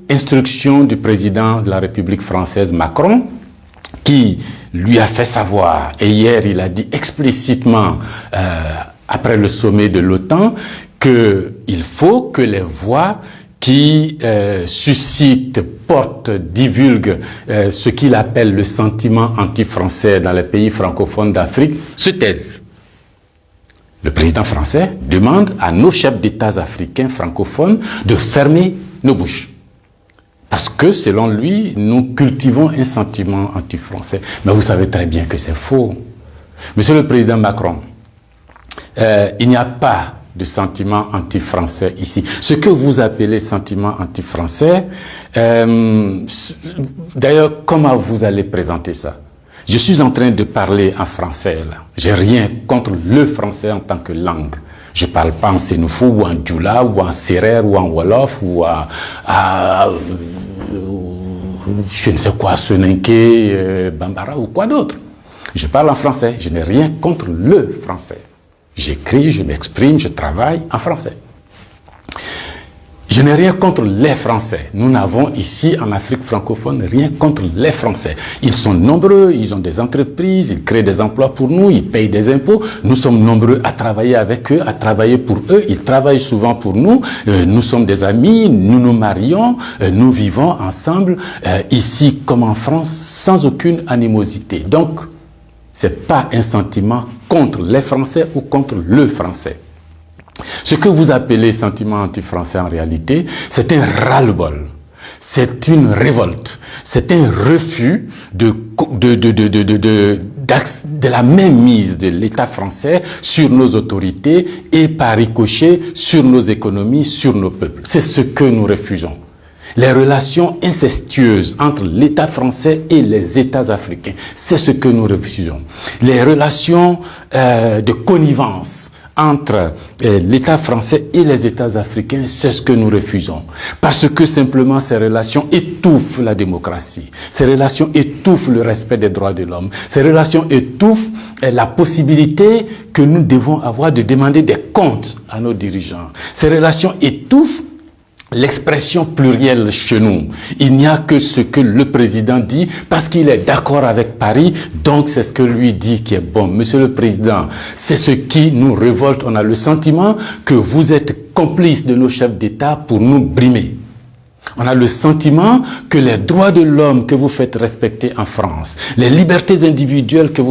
instruction du président de la République française Macron, qui lui a fait savoir, et hier il a dit explicitement, après le sommet de l'OTAN, qu'il faut que les voix qui suscitent, portent, divulguent ce qu'il appelle le sentiment anti-français dans les pays francophones d'Afrique se taisent. Le président français demande à nos chefs d'État africains francophones de fermer nos bouches. Parce que, selon lui, nous cultivons un sentiment anti-français. Mais vous savez très bien que c'est faux. Monsieur le Président Macron, il n'y a pas de sentiment anti-français ici. Ce que vous appelez sentiment anti-français, d'ailleurs, comment vous allez présenter ça? Je suis en train de parler en français, là. J'ai rien contre le français en tant que langue. Je ne parle pas en sénoufou, ou en djoula, ou en sérère, ou en wolof, ou je ne sais quoi, soninké, bambara, ou quoi d'autre. Je parle en français. Je n'ai rien contre le français. J'écris, je m'exprime, je travaille en français. Je n'ai rien contre les Français. Nous n'avons ici, en Afrique francophone, rien contre les Français. Ils sont nombreux, ils ont des entreprises, ils créent des emplois pour nous, ils payent des impôts. Nous sommes nombreux à travailler avec eux, à travailler pour eux. Ils travaillent souvent pour nous. Nous sommes des amis, nous nous marions, nous vivons ensemble, ici comme en France, sans aucune animosité. Donc, ce n'est pas un sentiment contre les Français ou contre le Français. Ce que vous appelez sentiment anti-français en réalité, c'est un ras-le-bol, c'est une révolte, c'est un refus de la mainmise de l'État français sur nos autorités et par ricochet sur nos économies, sur nos peuples. C'est ce que nous refusons. Les relations incestueuses entre l'État français et les États africains, c'est ce que nous refusons. Les relations de connivence entre l'État français et les États africains, c'est ce que nous refusons. Parce que simplement ces relations étouffent la démocratie. Ces relations étouffent le respect des droits de l'homme. Ces relations étouffent la possibilité que nous devons avoir de demander des comptes à nos dirigeants. Ces relations étouffent l'expression plurielle chez nous. Il n'y a que ce que le président dit parce qu'il est d'accord avec Paris, donc c'est ce que lui dit qui est bon. Monsieur le Président, c'est ce qui nous révolte. On a le sentiment que vous êtes complice de nos chefs d'État pour nous brimer. On a le sentiment que les droits de l'homme que vous faites respecter en France, les libertés individuelles que vous